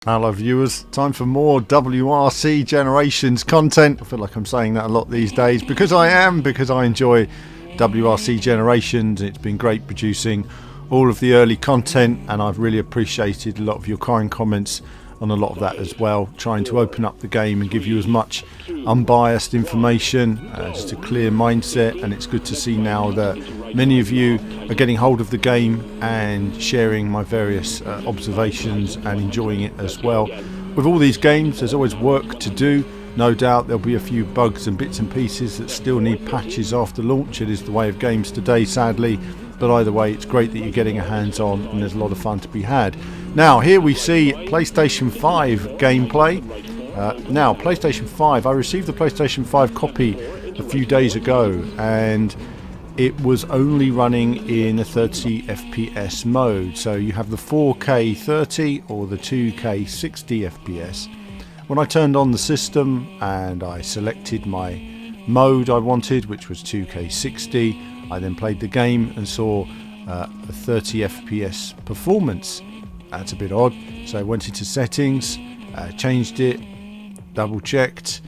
Hello viewers, time for more WRC Generations content. I feel like I'm saying that a lot these days because I enjoy WRC Generations. It's been great producing all of the early content, and I've really appreciated a lot of your kind comments on a lot of that as well, trying to open up the game and give you as much unbiased information, just a clear mindset. And it's good to see now that many of you are getting hold of the game and sharing my various observations and enjoying it as well. With all these games, there's always work to do. No doubt there'll be a few bugs and bits and pieces that still need patches after launch. It is the way of games today, sadly. But either way, it's great that you're getting a hands-on and there's a lot of fun to be had. Now, here we see PlayStation 5 gameplay. Now, PlayStation 5, I received the PlayStation 5 copy a few days ago, and it was only running in a 30 FPS mode. So you have the 4K 30 or the 2K 60 FPS. When I turned on the system and I selected my mode I wanted, which was 2K 60, I then played the game and saw a 30 FPS performance. That's a bit odd. So I went into settings, changed it, double checked,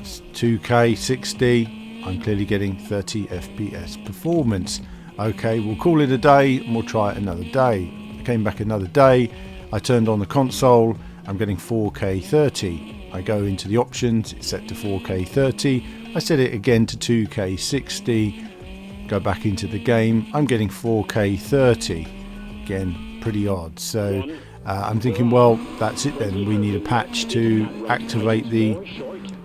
2K 60, I'm clearly getting 30 FPS performance. Okay, we'll call it a day and we'll try it another day. I came back another day, I turned on the console, I'm getting 4K 30. I go into the options, it's set to 4K 30. I set it again to 2K 60. Go back into the game, I'm getting 4K 30. Again, pretty odd. So I'm thinking, well, that's it then. We need a patch to activate the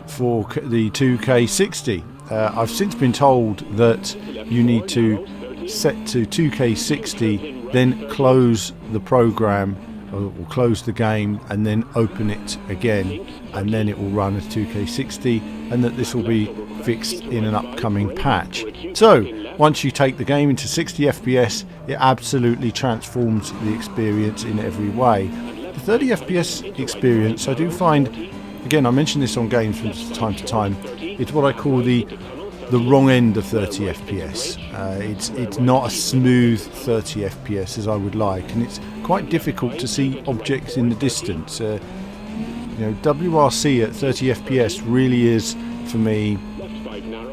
2K 60. I've since been told that you need to set to 2K 60, then close the program or close the game and then open it again, and then it will run as 2K 60, and that this will be fixed in an upcoming patch. So once you take the game into 60 FPS, it absolutely transforms the experience in every way. The 30 FPS experience, I do find, again, I mention this on games from time to time, it's what I call the wrong end of 30 FPS. It's not a smooth 30 FPS as I would like, and it's quite difficult to see objects in the distance. WRC at 30 FPS really is, for me,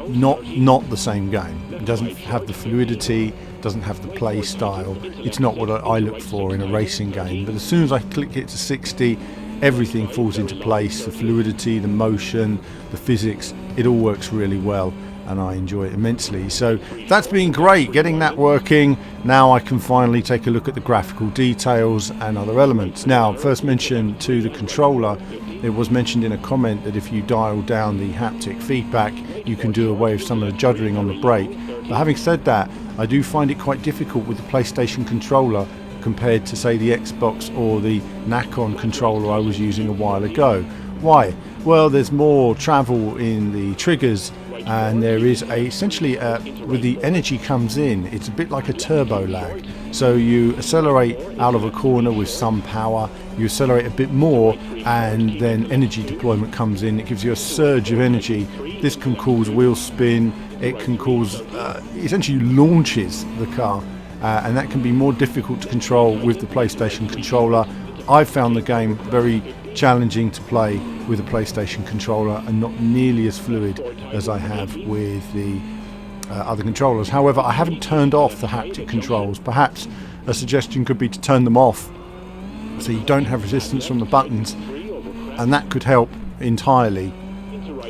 not the same game. It doesn't have the fluidity, doesn't have the play style. It's not what I look for in a racing game. But as soon as I click it to 60, everything falls into place. The fluidity, the motion, the physics, it all works really well, and I enjoy it immensely. So that's been great, getting that working. Now I can finally take a look at the graphical details and other elements. Now, first mention to the controller, it was mentioned in a comment that if you dial down the haptic feedback, you can do away with some of the juddering on the brake. But having said that, I do find it quite difficult with the PlayStation controller compared to, say, the Xbox or the Nacon controller I was using a while ago. Why? Well, there's more travel in the triggers, and there is essentially with the energy comes in, it's a bit like a turbo lag. So you accelerate out of a corner with some power, you accelerate a bit more, and then energy deployment comes in. It gives you a surge of energy. This can cause wheel spin, it can cause, essentially launches the car, and that can be more difficult to control with the PlayStation controller. I've found the game very challenging to play with a PlayStation controller and not nearly as fluid as I have with the other controllers. However, I haven't turned off the haptic controls. Perhaps a suggestion could be to turn them off so you don't have resistance from the buttons, and that could help entirely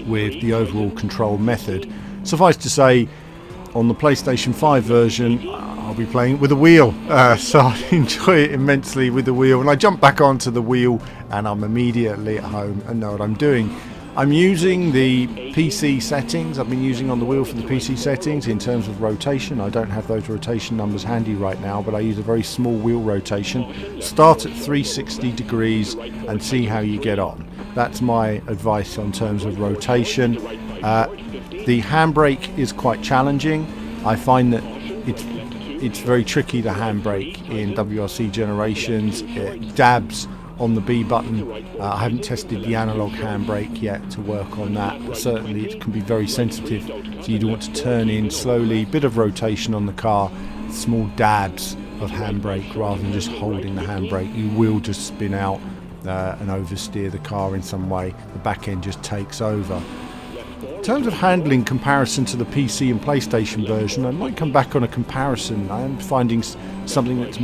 with the overall control method. Suffice to say, on the PlayStation 5 version, I'll be playing it with a wheel, so I enjoy it immensely with the wheel, and I jump back onto the wheel and I'm immediately at home and know what I'm doing. I'm using the PC settings. I've been using on the wheel for the PC settings in terms of rotation. I don't have those rotation numbers handy right now, but I use a very small wheel rotation. Start at 360 degrees and see how you get on. That's my advice on terms of rotation. The handbrake is quite challenging. I find that it's very tricky to handbrake in WRC Generations. It dabs on the B button. I haven't tested the analog handbrake yet to work on that, but certainly it can be very sensitive, so you'd want to turn in slowly, bit of rotation on the car, small dabs of handbrake rather than just holding the handbrake. You will just spin out and oversteer the car in some way. The back end just takes over. In terms of handling comparison to the PC and PlayStation version, I might come back on a comparison. I am finding something that's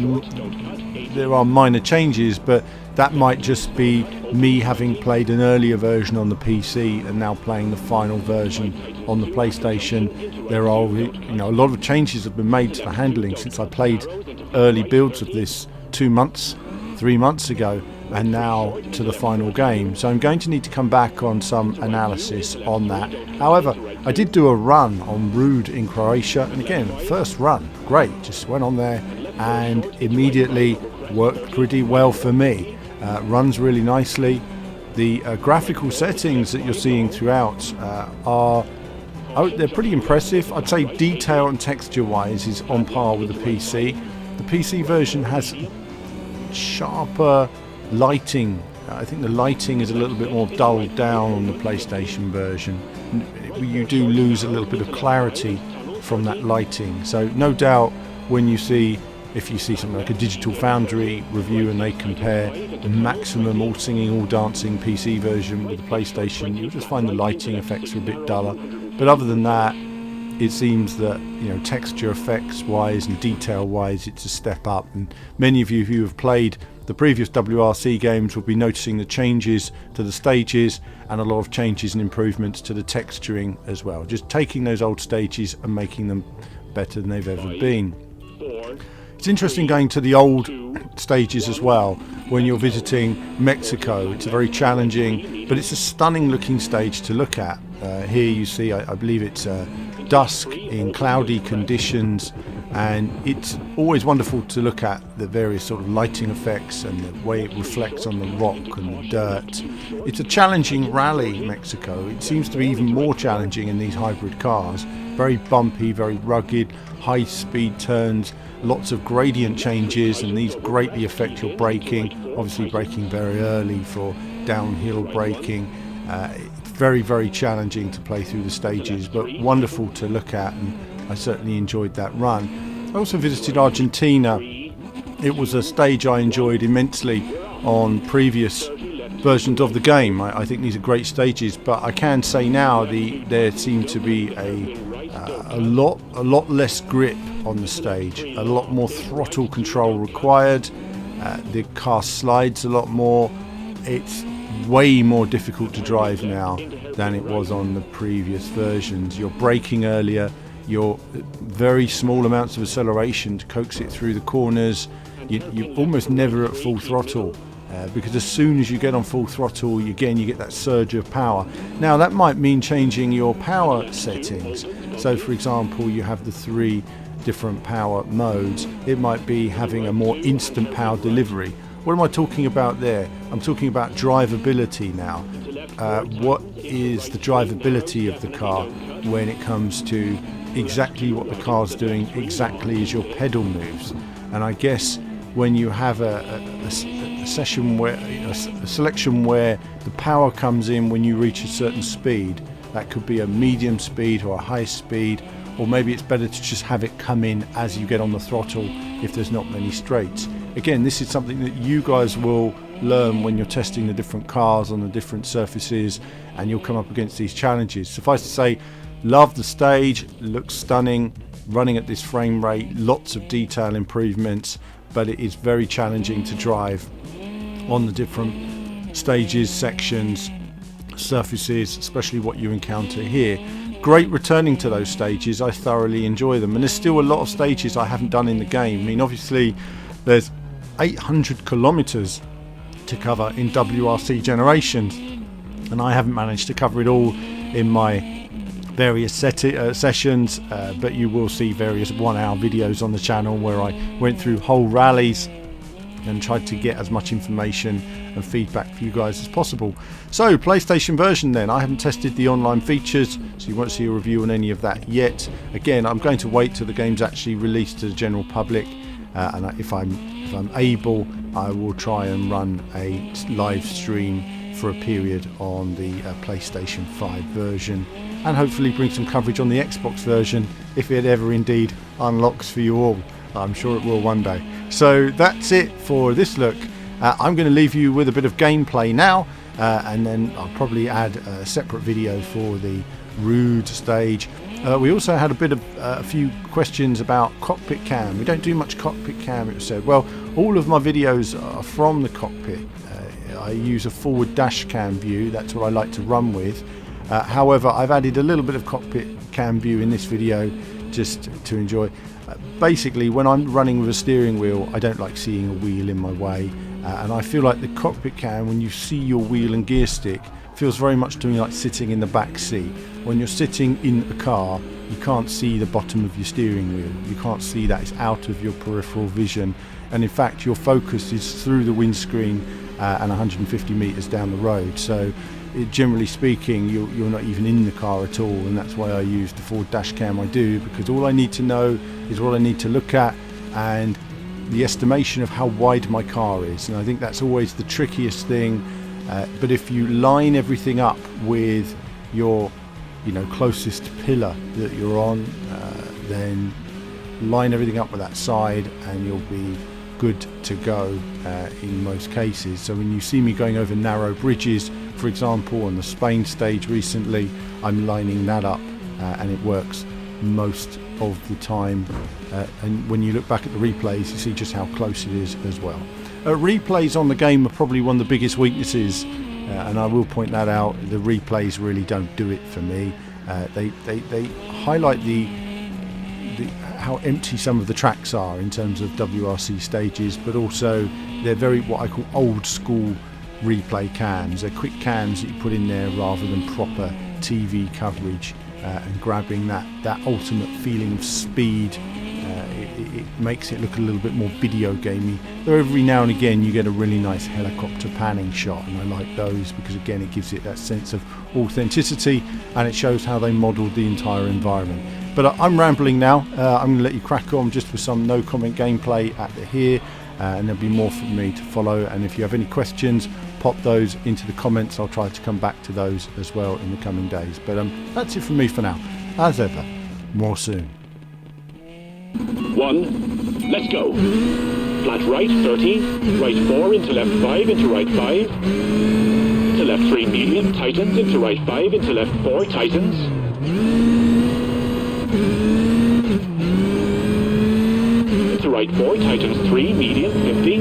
there are minor changes, but that might just be me having played an earlier version on the PC and now playing the final version on the PlayStation. There are, a lot of changes have been made to the handling since I played early builds of this 2 months, 3 months ago, and now to the final game. So I'm going to need to come back on some analysis on that. However, I did do a run on Rude in Croatia, and again, first run, great, just went on there and immediately worked pretty well for me. Runs really nicely. The graphical settings that you're seeing throughout they're pretty impressive. I'd say detail and texture wise is on par with the PC. The PC version has sharper lighting. I think the lighting is a little bit more dulled down on the PlayStation version. You do lose a little bit of clarity from that lighting. So no doubt if you see something like a Digital Foundry review and they compare the maximum all singing, all dancing PC version with the PlayStation, you'll just find the lighting effects are a bit duller. But other than that, it seems that texture effects wise and detail wise, it's a step up. And many of you who have played the previous WRC games will be noticing the changes to the stages and a lot of changes and improvements to the texturing as well. Just taking those old stages and making them better than they've ever been. It's interesting going to the old stages as well. When you're visiting Mexico, it's very challenging, but it's a stunning looking stage to look at. Here you see, I believe it's dusk in cloudy conditions, and it's always wonderful to look at the various sort of lighting effects and the way it reflects on the rock and the dirt. It's a challenging rally, Mexico. It seems to be even more challenging in these hybrid cars. Very bumpy, very rugged, high speed turns, lots of gradient changes, and these greatly affect your braking. Obviously braking very early for downhill braking. It's very, very challenging to play through the stages, but wonderful to look at, and I certainly enjoyed that run. I also visited Argentina. It was a stage I enjoyed immensely on previous versions of the game. I think these are great stages, but I can say now there seemed to be a lot less grip on the stage, a lot more throttle control required. The car slides a lot more. It's way more difficult to drive now than it was on the previous versions. You're braking earlier, you're very small amounts of acceleration to coax it through the corners. You're almost never at full throttle. Because as soon as you get on full throttle, you get that surge of power. Now that might mean changing your power settings. So for example, you have the 3 different power modes. It might be having a more instant power delivery. What am I talking about there? I'm talking about drivability now. What is the drivability of the car when it comes to exactly what the car's doing exactly as your pedal moves? And I guess when you have a session where a selection where the power comes in when you reach a certain speed, that could be a medium speed or a high speed, or maybe it's better to just have it come in as you get on the throttle if there's not many straights. Again, this is something that you guys will learn when you're testing the different cars on the different surfaces, and you'll come up against these challenges. Suffice to say, love the stage, looks stunning, running at this frame rate, lots of detail improvements, but it is very challenging to drive on the different stages, sections, surfaces, especially what you encounter here. Great returning to those stages. I thoroughly enjoy them, and there's still a lot of stages I haven't done in the game. I mean, obviously there's 800 kilometers to cover in WRC Generations, and I haven't managed to cover it all in my various sessions, but you will see various 1-hour videos on the channel where I went through whole rallies and tried to get as much information and feedback for you guys as possible. So PlayStation version then, I haven't tested the online features, so you won't see a review on any of that yet. Again, I'm going to wait till the game's actually released to the general public, and if I'm able, I will try and run a live stream for a period on the PlayStation 5 version, and hopefully bring some coverage on the Xbox version if it ever indeed unlocks for you all. I'm sure it will one day. So that's it for this look I'm going to leave you with a bit of gameplay now, and then I'll probably add a separate video for the Rude stage. We also had a few questions about cockpit cam. We don't do much cockpit cam, it was said. Well, all of my videos are from the cockpit. I use a forward dash cam view, that's what I like to run with. However, I've added a little bit of cockpit cam view in this video just to enjoy. Basically, when I'm running with a steering wheel, I don't like seeing a wheel in my way, and I feel like the cockpit cam, when you see your wheel and gear stick, feels very much to me like sitting in the back seat. When you're sitting in a car, you can't see the bottom of your steering wheel. You can't see that, it's out of your peripheral vision, and in fact your focus is through the windscreen and 150 meters down the road. So generally speaking, you're not even in the car at all, and that's why I use the forward dash cam I do, because all I need to know is what I need to look at and the estimation of how wide my car is, and I think that's always the trickiest thing. But if you line everything up with your closest pillar that you're on, then line everything up with that side and you'll be good to go in most cases. So when you see me going over narrow bridges, for example, on the Spain stage recently, I'm lining that up and it works most of the time. And when you look back at the replays, you see just how close it is as well. Replays on the game are probably one of the biggest weaknesses, and I will point that out. The replays really don't do it for me. They highlight how empty some of the tracks are in terms of WRC stages, but also they're very what I call old school replay cams. They're quick cams that you put in there rather than proper TV coverage, and grabbing that ultimate feeling of speed. It makes it look a little bit more video gamey. Though every now and again you get a really nice helicopter panning shot, and I like those because again it gives it that sense of authenticity and it shows how they modelled the entire environment. But I'm rambling now. I'm going to let you crack on just with some no comment gameplay at the here, and there'll be more from me to follow. And if you have any questions, pop those into the comments. I'll try to come back to those as well in the coming days. But that's it from me for now. As ever, more soon. 1, let's go. Flat right 30, right 4 into left 5 into right 5, to left 3 medium, tightens into right 5 into left 4, tightens. Into right 4, tightens 3 medium, 50.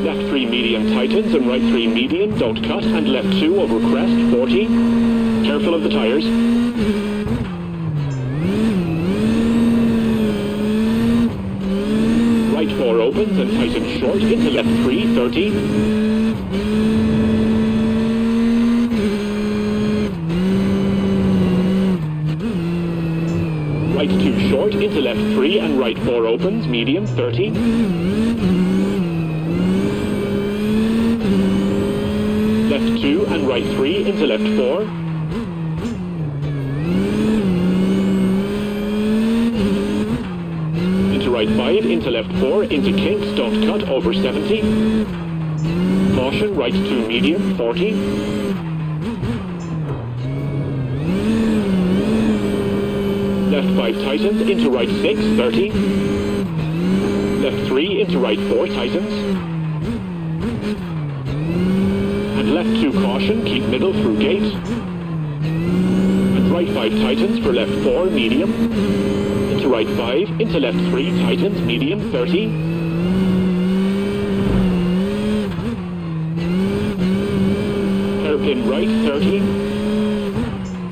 Left 3 medium, tightens and right 3 medium, don't cut, and left 2 over crest, 40. Careful of the tires. Right 4 opens and tightens short into left 3, 30. Right 2 short into left 3 and right 4 opens, medium, 30. Left 2 and right 3 into left 4. Right 5 into left 4 into kinks, don't cut, over 70. Caution, right 2 medium, 40. Left 5 tightens into right 6, 30. Left 3 into right 4 tightens. And left 2 caution, keep middle through gate. And right 5 tightens for left 4 medium. Into right 5, into left 3, tightens, medium, 30. Hairpin right, 30.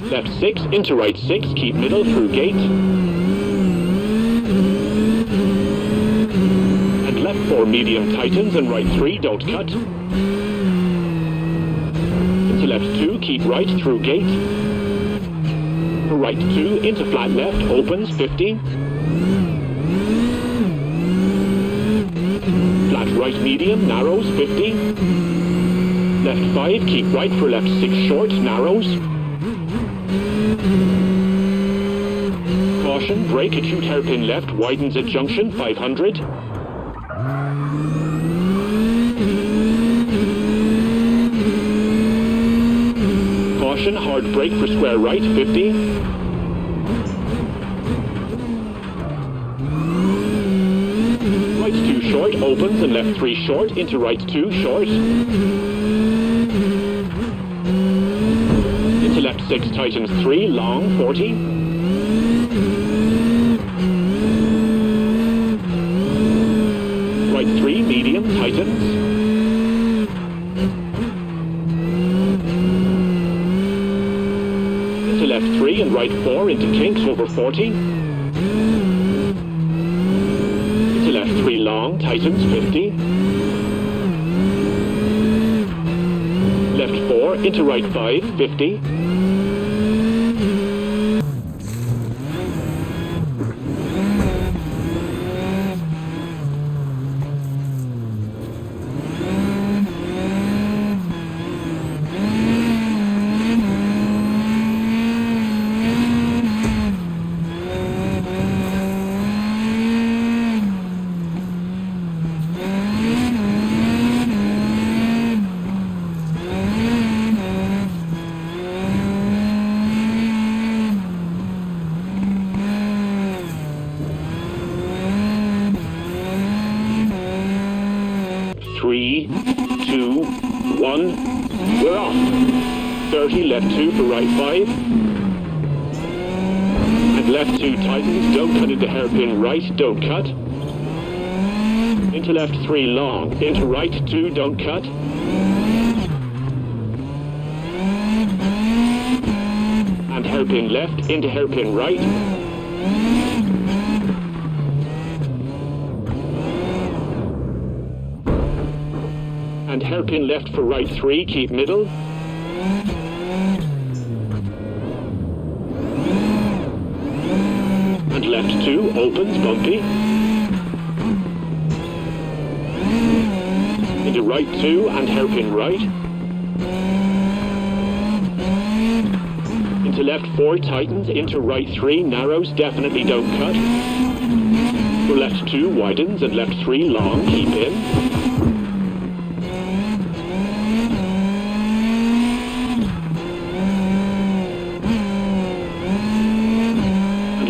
Left 6, into right 6, keep middle through gate. And left 4, medium, tightens, and right 3, don't cut. Into left 2, keep right through gate. Right 2 into flat left, opens 50. Flat right medium, narrows 50. Left 5, keep right for left 6 short, narrows. Caution, brake at 2 hairpin left, widens at junction 500. Caution, hard brake for square right 50. right 2 short, opens and left 3 short, into right 2 short. Into left 6 tightens 3, long, 40. Right 3, medium, tightens. Into left 3 and right 4, into kinks over 40. Into left 3 long, tightens 50. Left 4, into right 5, 50. Three, 2, 1, we're off. 30, left 2 for right 5. And left 2 tightens, don't cut into hairpin right, don't cut. Into left 3 long, into right 2, don't cut. And hairpin left, into hairpin right. And hairpin left for right 3, keep middle. And left 2, opens, bumpy. Into right 2 and hairpin right. Into left 4, tightens, into right 3, narrows, definitely don't cut. For left 2, widens, and left 3, long, keep in.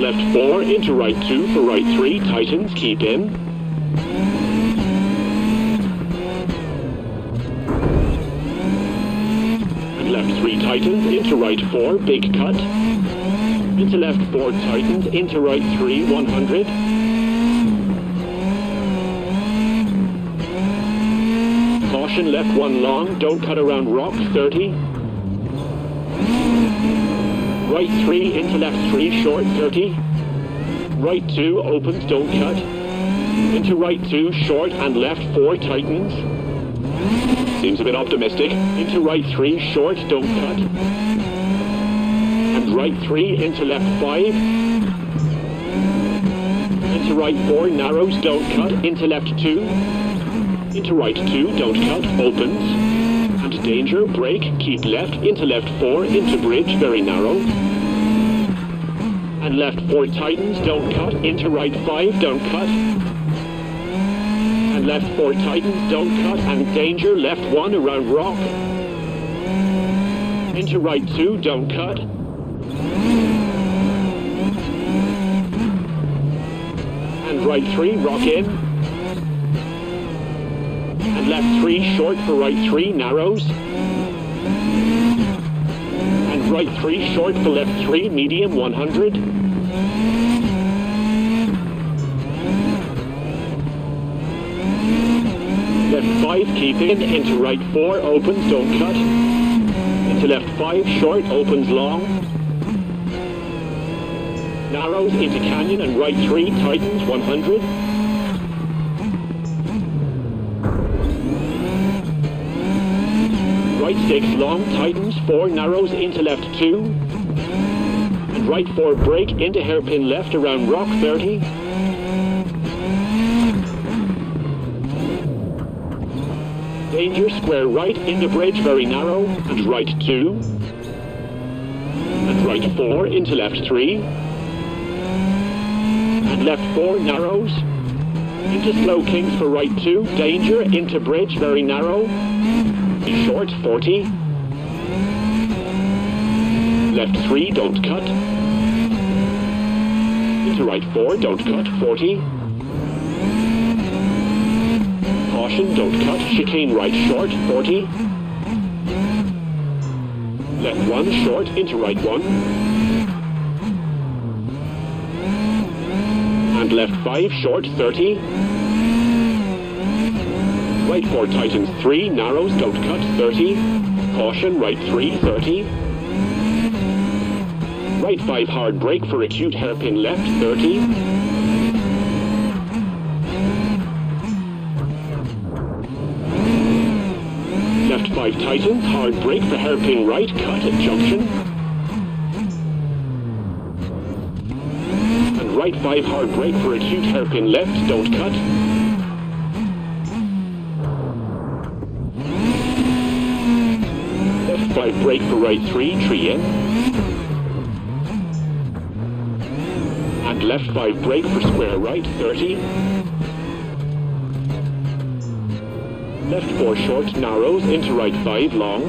Left 4, into right 2 for right 3, tightens, keep in. And left 3 tightens, into right 4, big cut. Into left 4 tightens, into right 3, 100. Caution, left 1 long, don't cut around rock, 30. Right 3, into left 3, short, 30. Right 2, opens, don't cut. Into right 2, short, and left 4, tightens. Seems a bit optimistic. Into right 3, short, don't cut. And right 3, into left 5. Into right 4, narrows, don't cut. Into left 2. Into right 2, don't cut, opens. And danger, brake, keep left, into left 4, into bridge, very narrow. And left 4 tightens, don't cut, into right 5, don't cut. And left 4 tightens, don't cut, and danger, left 1 around rock. Into right 2, don't cut. And right 3, rock in. And left 3, short for right 3, narrows. And right 3, short for left 3, medium, 100. Left 5, keep in, into right 4, opens, don't cut. Into left 5, short, opens, long. Narrows, into canyon, and right 3, tightens, 100. Right 6, long, tightens, 4, narrows, into left 2. And right 4, brake, into hairpin left, around rock, 30. Danger, square right, into bridge, very narrow, and right 2. And right 4, into left 3. And left 4, narrows. Into slow kinks for right 2, danger, into bridge, very narrow. Short, 40. Left 3, don't cut. Into right 4, don't cut, 40. caution, don't cut. Chicane right short, 40. Left 1 short, into right 1. And left 5 short, 30. Right 4 tightens 3, narrows, don't cut, 30. Caution, right 3, 30. Right 5 hard brake for acute hairpin left, 30. Left 5 tightens, hard brake for hairpin right, cut at junction. And right 5 hard brake for acute hairpin left, don't cut. Left 5 brake for right 3, tree in. And left 5 brake for square right, 30. Left 4 short, narrows, into right 5, long.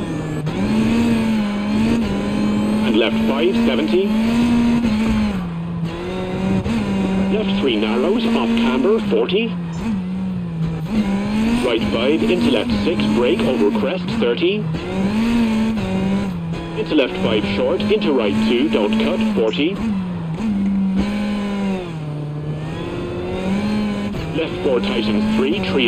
And left 5, 70. Left 3 narrows, off camber, 40. Right 5, into left 6, brake, over crest, 30. Into left 5 short, into right 2, don't cut, 40. Left 4 tightens 3, tree